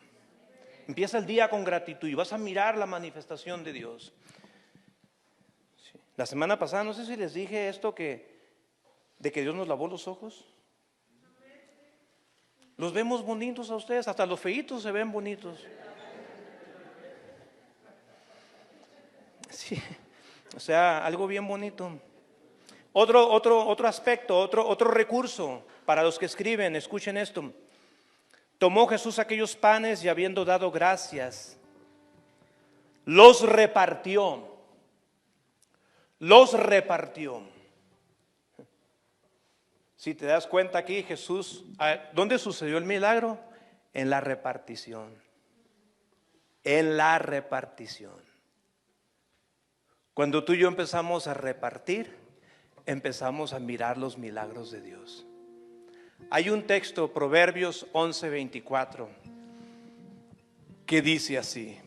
A: Empieza el día con gratitud y vas a mirar la manifestación de Dios. Sí. La semana pasada, no sé si les dije esto de que Dios nos lavó los ojos. Los vemos bonitos a ustedes, hasta los feitos se ven bonitos. Sí, o sea, algo bien bonito. Otro aspecto, otro recurso para los que escriben, escuchen esto. Tomó Jesús aquellos panes y habiendo dado gracias, los repartió. Los repartió. Si te das cuenta aquí, Jesús, ¿dónde sucedió el milagro? En la repartición. En la repartición. Cuando tú y yo empezamos a repartir, empezamos a mirar los milagros de Dios. Hay un texto, Proverbios 11:24, que dice así: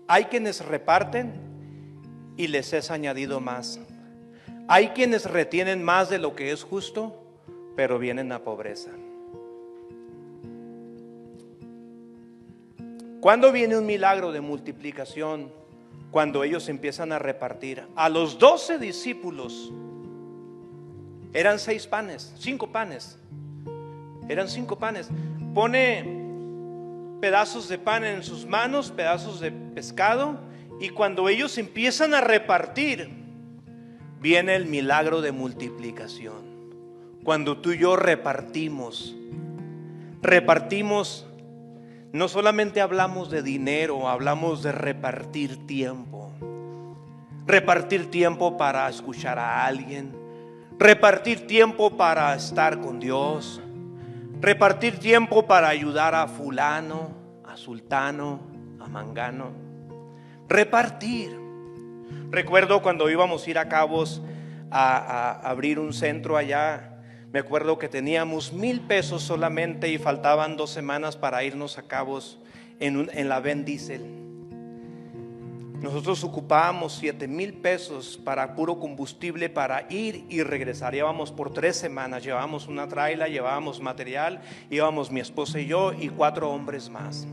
A: hay quienes reparten y les es añadido más. Hay quienes retienen más de lo que es justo, pero vienen a pobreza. ¿Cuándo viene un milagro de multiplicación? Cuando ellos empiezan a repartir. A los 12 discípulos eran 6 panes, 5 panes. Eran 5 panes. Pone pedazos de pan en sus manos, pedazos de pescado, y cuando ellos empiezan a repartir, viene el milagro de multiplicación. Cuando tú y yo repartimos, no solamente hablamos de dinero, hablamos de repartir tiempo. Repartir tiempo para escuchar a alguien, repartir tiempo para estar con Dios, repartir tiempo para ayudar a fulano, a sultano, a mangano. Repartir. Recuerdo cuando íbamos a ir a Cabos a abrir un centro allá. Me acuerdo que teníamos 1,000 pesos solamente y faltaban 2 semanas para irnos a Cabos en la Ven Diesel. Nosotros ocupábamos 7,000 pesos para puro combustible para ir y regresar. Íbamos por 3 semanas, llevábamos una traila, llevábamos material, íbamos mi esposa y yo y 4 hombres más.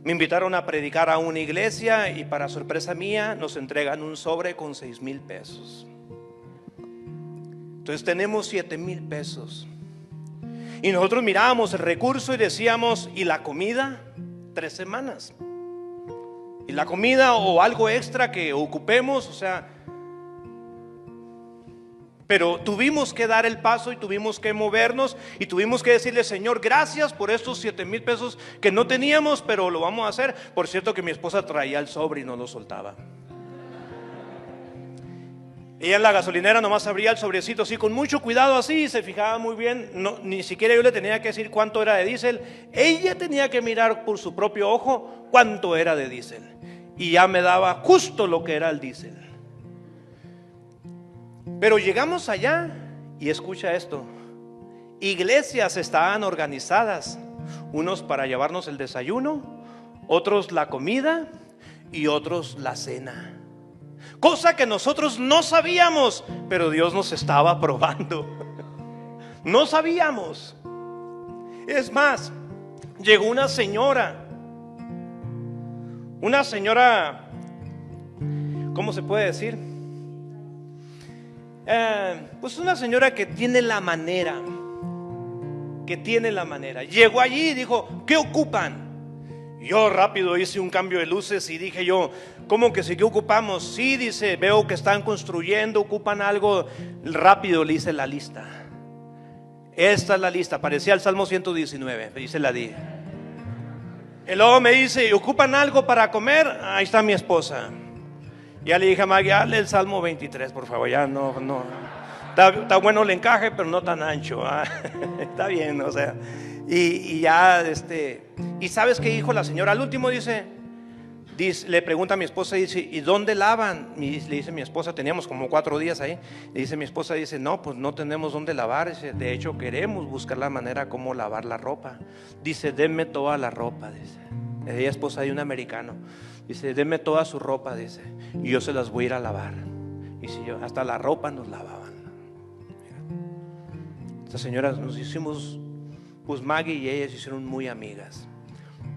A: Me invitaron a predicar a una iglesia y para sorpresa mía nos entregan un sobre con 6,000 pesos. Entonces tenemos 7,000 pesos. Y nosotros mirábamos el recurso y decíamos, ¿y la comida? 3 semanas. Y la comida o algo extra que ocupemos, o sea. Pero tuvimos que dar el paso y tuvimos que movernos y tuvimos que decirle, Señor, gracias por estos 7,000 pesos que no teníamos, pero lo vamos a hacer. Por cierto que mi esposa traía el sobre y no lo soltaba. Ella en la gasolinera nomás abría el sobrecito así con mucho cuidado así, se fijaba muy bien, no, ni siquiera yo le tenía que decir cuánto era de diésel. Ella tenía que mirar por su propio ojo cuánto era de diésel y ya me daba justo lo que era el diésel. Pero llegamos allá y escucha esto: iglesias estaban organizadas, unos para llevarnos el desayuno, otros la comida y otros la cena. Cosa que nosotros no sabíamos, pero Dios nos estaba probando. No sabíamos. Es más, llegó una señora, ¿cómo se puede decir? Pues una señora que tiene la manera. que tiene la manera. Llegó allí y dijo: ¿qué ocupan? Yo rápido hice un cambio de luces y dije yo: ¿cómo que sí? ¿Qué ocupamos? Sí, dice, veo que están construyendo, ocupan algo. Rápido le hice la lista. Esta es la lista, parecía el Salmo 119, dice la di. Y luego me dice: ¿ocupan algo para comer? Ahí está mi esposa. Ya le dije a Maggie: hazle el Salmo 23, por favor. Ya no. Está bueno el encaje, pero no tan ancho. Está bien, o sea. Y ya, y ¿sabes qué dijo la señora? Al último dice, le pregunta a mi esposa, dice: ¿y dónde lavan? Le dice mi esposa, teníamos como 4 días ahí. Le dice mi esposa, dice: no, pues no tenemos dónde lavar. Dice: de hecho queremos buscar la manera como lavar la ropa. Dice: denme toda la ropa, dice. Ella es esposa de un americano. Dice: denme toda su ropa, dice, y yo se las voy a ir a lavar. Y si yo, hasta la ropa nos lavaban. Estas señoras nos hicimos, pues Maggie y ella se hicieron muy amigas.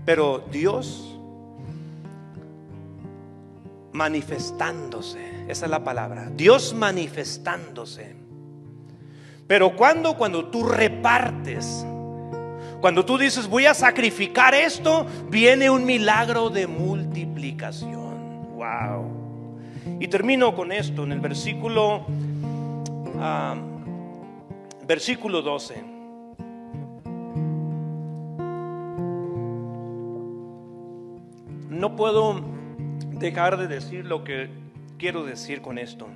A: Pero Dios manifestándose, esa es la palabra, Dios manifestándose. Pero cuando tú repartes, cuando tú dices: voy a sacrificar esto, viene un milagro de multiplicación. Wow. Y termino con esto en el versículo 12. No puedo dejar de decir lo que quiero decir con esto.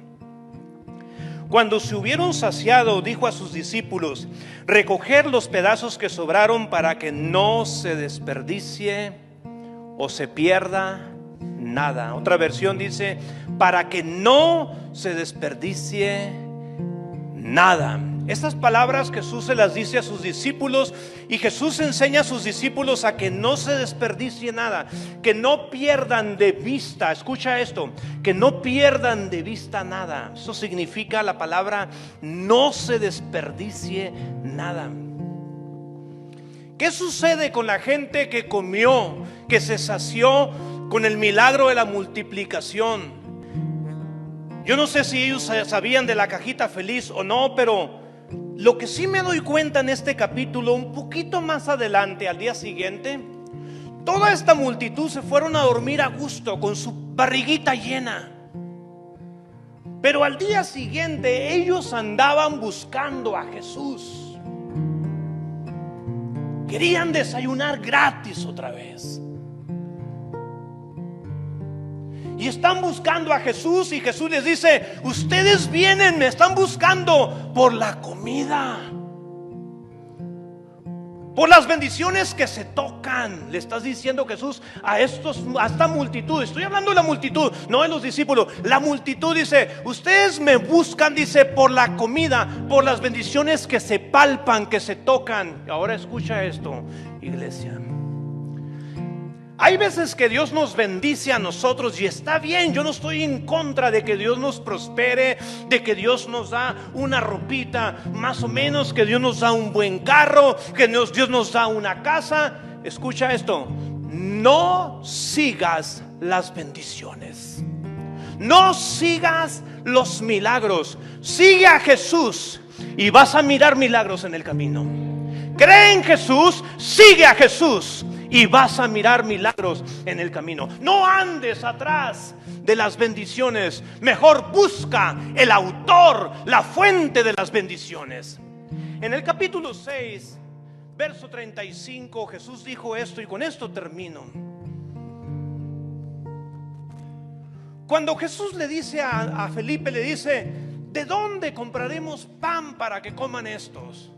A: Cuando se hubieron saciado, dijo a sus discípulos: recoger los pedazos que sobraron para que no se desperdicie o se pierda nada. Otra versión dice: para que no se desperdicie nada. Estas palabras Jesús se las dice a sus discípulos, y Jesús enseña a sus discípulos a que no se desperdicie nada, que no pierdan de vista. Escucha esto: que no pierdan de vista nada. Eso significa la palabra: no se desperdicie nada. ¿Qué sucede con la gente que comió, que se sació con el milagro de la multiplicación? Yo no sé si ellos sabían de la cajita feliz o no, pero lo que sí me doy cuenta en este capítulo, un poquito más adelante, al día siguiente, toda esta multitud se fueron a dormir a gusto, con su barriguita llena. Pero al día siguiente ellos andaban buscando a Jesús. Querían desayunar gratis otra vez. Y están buscando a Jesús, y Jesús les dice: ustedes vienen, me están buscando por la comida, por las bendiciones que se tocan. Le estás diciendo Jesús a esta multitud. Estoy hablando de la multitud, no de los discípulos. La multitud dice: ustedes me buscan, dice, por la comida, por las bendiciones que se palpan, que se tocan. Ahora escucha esto, iglesia. Hay veces que Dios nos bendice a nosotros, y está bien. Yo no estoy en contra de que Dios nos prospere, de que Dios nos da una ropita más o menos, que Dios nos da un buen carro, que Dios nos da una casa. Escucha esto: no sigas las bendiciones, no sigas los milagros. Sigue a Jesús y vas a mirar milagros en el camino. Cree en Jesús, sigue a Jesús y vas a mirar milagros en el camino. No andes atrás de las bendiciones. Mejor busca el autor, la fuente de las bendiciones. En el capítulo 6, verso 35, Jesús dijo esto, y con esto termino. Cuando Jesús le dice a Felipe, le dice: ¿de dónde compraremos pan para que coman estos?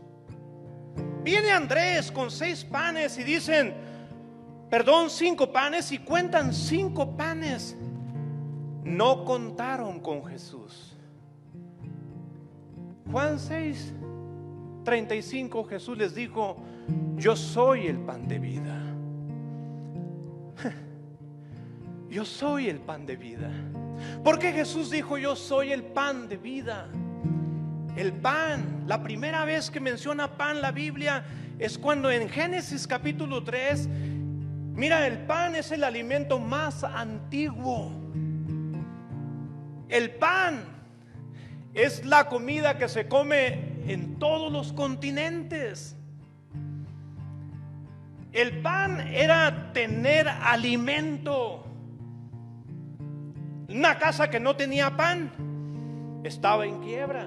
A: Viene Andrés con 6 panes y dicen, 5 panes, y cuentan 5 panes. No contaron con Jesús. Juan 6:35, Jesús les dijo: yo soy el pan de vida. Yo soy el pan de vida. ¿Por qué Jesús dijo: yo soy el pan de vida? El pan, la primera vez que menciona pan la Biblia es cuando en Génesis capítulo 3, mira, el pan es el alimento más antiguo. El pan es la comida que se come en todos los continentes. El pan era tener alimento. Una casa que no tenía pan estaba en quiebra.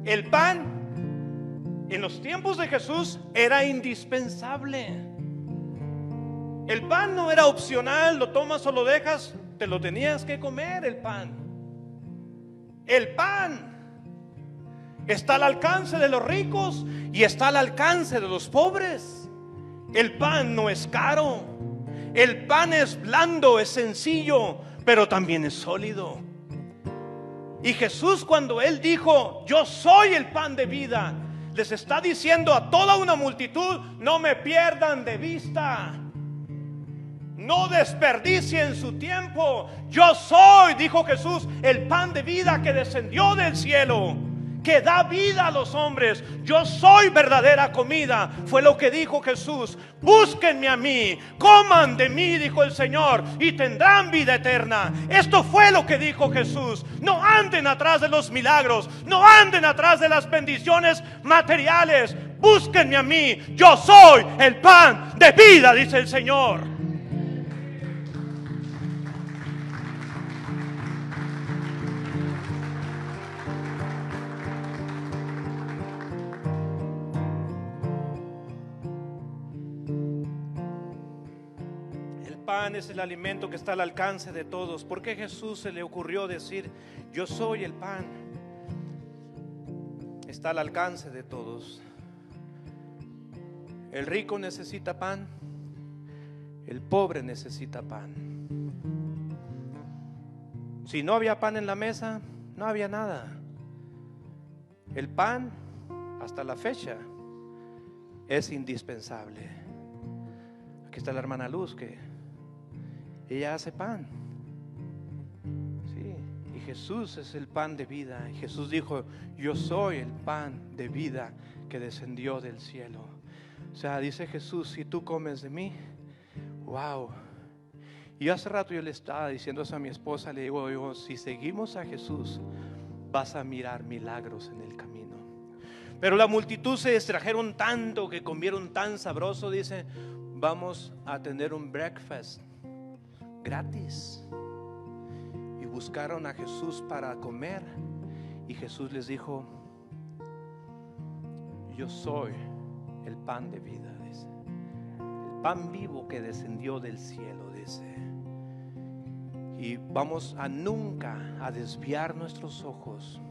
A: El pan en los tiempos de Jesús era indispensable. El pan no era opcional, lo tomas o lo dejas, te lo tenías que comer el pan. El pan está al alcance de los ricos y está al alcance de los pobres. El pan no es caro. El pan es blando, es sencillo, pero también es sólido. Y Jesús, cuando Él dijo, yo soy el pan de vida, les está diciendo a toda una multitud, no me pierdan de vista. No desperdicien su tiempo. Yo soy, dijo Jesús, el pan de vida que descendió del cielo, que da vida a los hombres. Yo soy verdadera comida, fue lo que dijo Jesús. Búsquenme a mí, coman de mí, dijo el Señor, y tendrán vida eterna. Esto fue lo que dijo Jesús. No anden atrás de los milagros, no anden atrás de las bendiciones materiales. Búsquenme a mí, yo soy el pan de vida, dice el Señor. Pan es el alimento que está al alcance de todos. ¿Por qué Jesús se le ocurrió decir, yo soy el pan? Está al alcance de todos. El rico necesita pan, el pobre necesita pan. Si no había pan en la mesa, no había nada. El pan, hasta la fecha, es indispensable. Aquí está la hermana Luz, que ella hace pan. Sí, y Jesús es el pan de vida. Y Jesús dijo, yo soy el pan de vida que descendió del cielo. O sea, dice Jesús, si tú comes de mí, wow. Y hace rato yo le estaba diciendo eso a mi esposa, le digo, si seguimos a Jesús, vas a mirar milagros en el camino. Pero la multitud se distrajeron tanto, que comieron tan sabroso, dice, vamos a tener un breakfast gratis. Y buscaron a Jesús para comer, y Jesús les dijo, yo soy el pan de vida, dice, el pan vivo que descendió del cielo, dice. Y vamos a nunca a desviar nuestros ojos.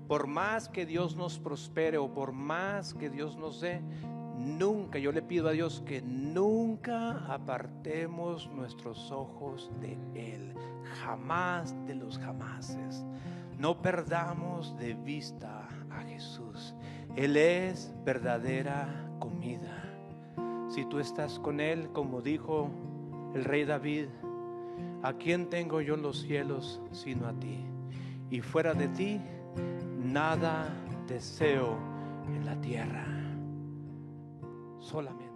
A: Por más que Dios nos prospere o por más que Dios nos dé, nunca, yo le pido a Dios que nunca apartemos nuestros ojos de Él. Jamás de los jamases. No perdamos de vista a Jesús. Él es verdadera comida. Si tú estás con Él, como dijo el rey David, ¿a quién tengo yo en los cielos sino a ti? Y fuera de ti, nada deseo en la tierra. Solamente